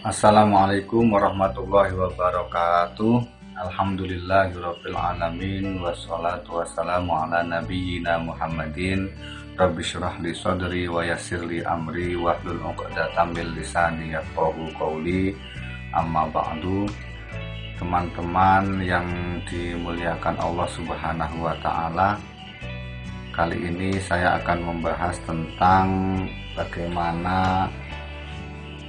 Assalamualaikum warahmatullahi wabarakatuh. Alhamdulillahirabbil alamin wassalatu wassalamu ala nabiyyina Muhammadin. Rabbi shrah li sadri wa yassir li amri wahlul 'uqdatam min lisani yafqahu qawli. Amma ba'du. Teman-teman yang dimuliakan Allah Subhanahu wa taala, kali ini saya akan membahas tentang bagaimana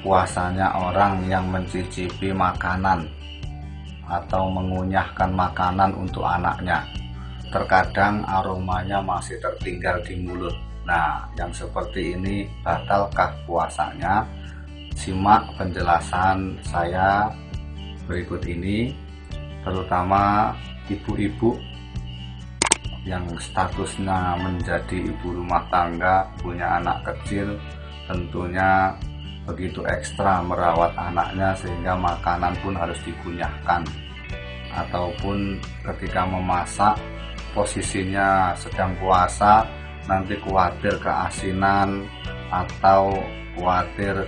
puasanya orang yang mencicipi makanan atau mengunyahkan makanan untuk anaknya. Terkadang aromanya masih tertinggal di mulut. Nah, yang seperti ini batalkah puasanya? Simak penjelasan saya berikut ini, terutama ibu-ibu yang statusnya menjadi ibu rumah tangga, punya anak kecil, tentunya begitu ekstra merawat anaknya sehingga makanan pun harus dikunyahkan, ataupun ketika memasak posisinya sedang puasa, nanti khawatir keasinan atau khawatir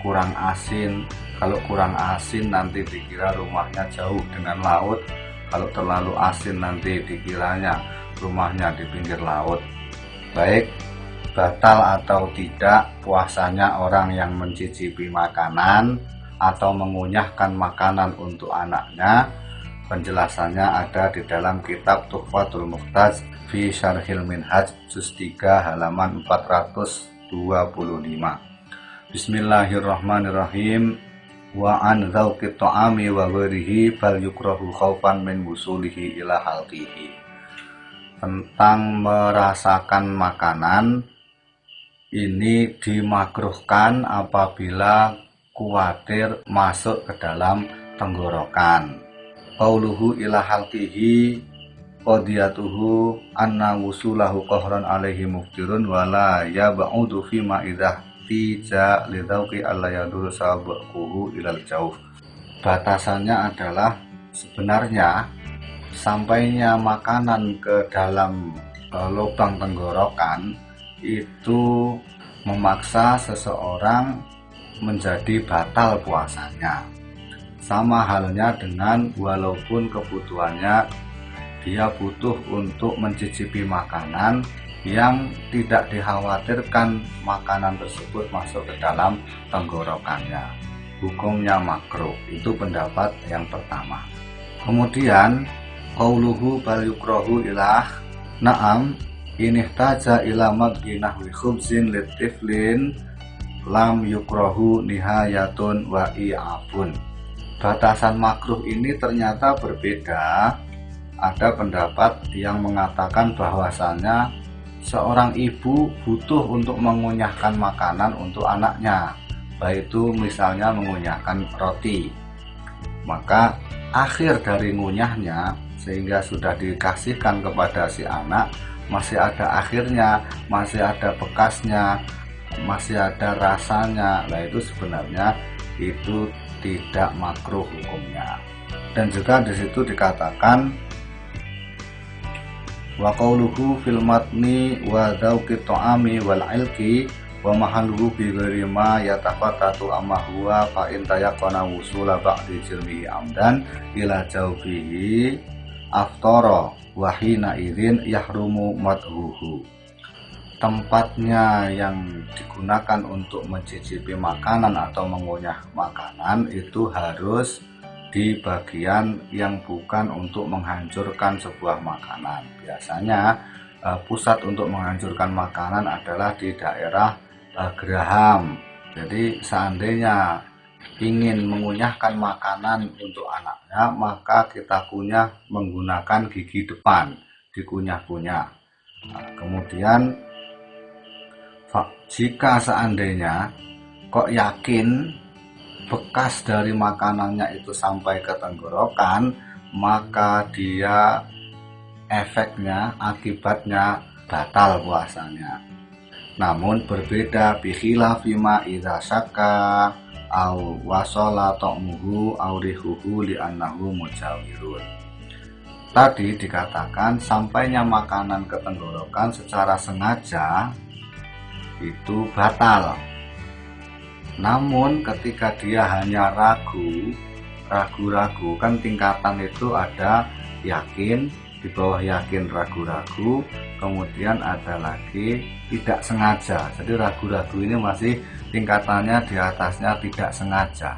kurang asin. Kalau kurang asin nanti dikira rumahnya jauh dengan laut, kalau terlalu asin nanti dikiranya rumahnya di pinggir laut. Baik, batal atau tidak puasanya orang yang mencicipi makanan atau mengunyahkan makanan untuk anaknya? Penjelasannya ada di dalam kitab Tuhfatul Muhtaj fi Syarhil Minhaj juz 3 halaman 425. Bismillahirrahmanirrahim. Wa an dzauqit ta'ami wa ghairihi bal yukrahu khaufan min wusulihi ila halqihi. Tentang merasakan makanan, ini dimakruhkan apabila khawatir masuk ke dalam tenggorokan. Qauluhu ila halqihi qadiyatuhu anna wusulahu qahran alaihi muftirun wa la yab'udu fi ma idza tija lidauqi alla yadur sabaquhu ilal jauh. Batasannya adalah sebenarnya sampainya makanan ke dalam lubang tenggorokan itu memaksa seseorang menjadi batal puasanya. Sama halnya dengan walaupun kebutuhannya dia butuh untuk mencicipi makanan yang tidak dikhawatirkan makanan tersebut masuk ke dalam tenggorokannya, hukumnya makruh. Itu pendapat yang pertama. Kemudian qauluhu bal yukrahu ilah, na'am ini taja ila madginah wi khubzin litiflin lam yukrahu nihayatun wa i'abun. Batasan makruh ini ternyata berbeda. Ada pendapat yang mengatakan bahwasannya seorang ibu butuh untuk mengunyahkan makanan untuk anaknya, baik itu misalnya mengunyahkan roti, maka akhir dari ngunyahnya sehingga sudah dikasihkan kepada si anak, masih ada akhirnya, masih ada bekasnya, masih ada rasanya. Nah, itu sebenarnya itu tidak makruh hukumnya. Dan juga di situ dikatakan wa qauluhu fil matni wa dzauqi ta'ami wal ilqi wa mahalluhu bi ghairi ma yatafatatu amma huwa fa in tayaqana wusula ba'di jirmihi amdan ila jawfihi aftara wa hina idzin yahrumu madhuhu. Tempatnya yang digunakan untuk mencicipi makanan atau mengunyah makanan itu harus di bagian yang bukan untuk menghancurkan sebuah makanan. Biasanya pusat untuk menghancurkan makanan adalah di daerah geraham. Jadi seandainya ingin mengunyahkan makanan untuk anaknya, maka kita kunyah menggunakan gigi depan, dikunyah-kunyah. Kemudian jika seandainya kok yakin bekas dari makanannya itu sampai ke tenggorokan, maka dia efeknya, akibatnya batal puasanya. Namun berbeda bikhilafi ma idza syakka au wasala ta'muhu au rihuhu li'annahu mujawirun. Tadi dikatakan sampainya makanan ke tenggorokan secara sengaja itu batal. Namun ketika dia hanya ragu-ragu, kan tingkatan itu ada yakin, di bawah yakin ragu-ragu, kemudian ada lagi tidak sengaja. Jadi ragu-ragu ini masih tingkatannya di atasnya tidak sengaja.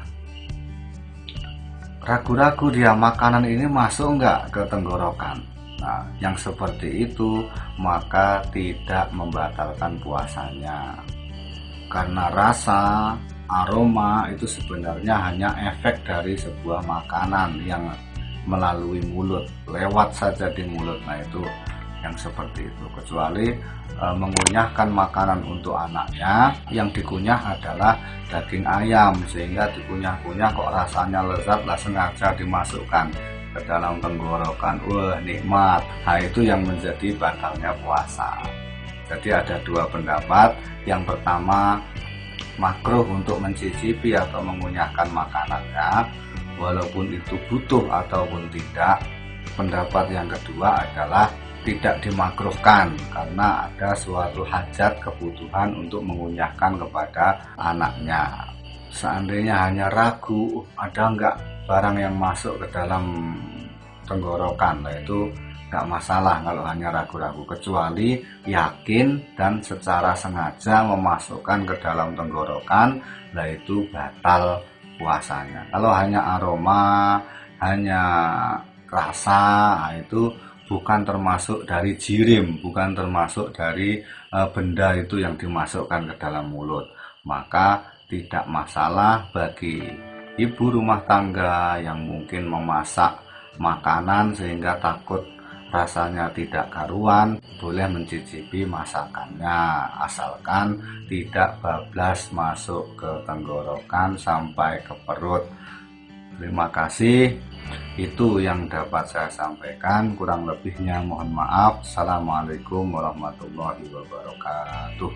Ragu-ragu dia makanan ini masuk enggak ke tenggorokan. Nah, yang seperti itu maka tidak membatalkan puasanya. Karena rasa, aroma itu sebenarnya hanya efek dari sebuah makanan yang melalui mulut, lewat saja di mulut. Nah, itu yang seperti itu. Kecuali mengunyahkan makanan untuk anaknya, yang dikunyah adalah daging ayam, sehingga dikunyah-kunyah kok rasanya lezat, lah sengaja dimasukkan ke dalam tenggorokan, wah nikmat. Nah, itu yang menjadi batalnya puasa. Jadi ada dua pendapat. Yang pertama, makruh untuk mencicipi atau mengunyahkan makanannya walaupun itu butuh ataupun tidak. Pendapat yang kedua adalah tidak dimakruhkan karena ada suatu hajat kebutuhan untuk mengunyahkan kepada anaknya. Seandainya hanya ragu ada enggak barang yang masuk ke dalam tenggorokan, nah itu enggak masalah kalau hanya ragu-ragu, kecuali yakin dan secara sengaja memasukkan ke dalam tenggorokan, nah itu batal puasanya. Kalau hanya aroma, hanya rasa, nah itu bukan termasuk dari jirim, bukan termasuk dari benda itu yang dimasukkan ke dalam mulut, maka tidak masalah bagi ibu rumah tangga yang mungkin memasak makanan sehingga takut rasanya tidak karuan, boleh mencicipi masakannya asalkan tidak bablas masuk ke tenggorokan sampai ke perut. Terima kasih. Itu yang dapat saya sampaikan, kurang lebihnya mohon maaf. Assalamualaikum warahmatullahi wabarakatuh.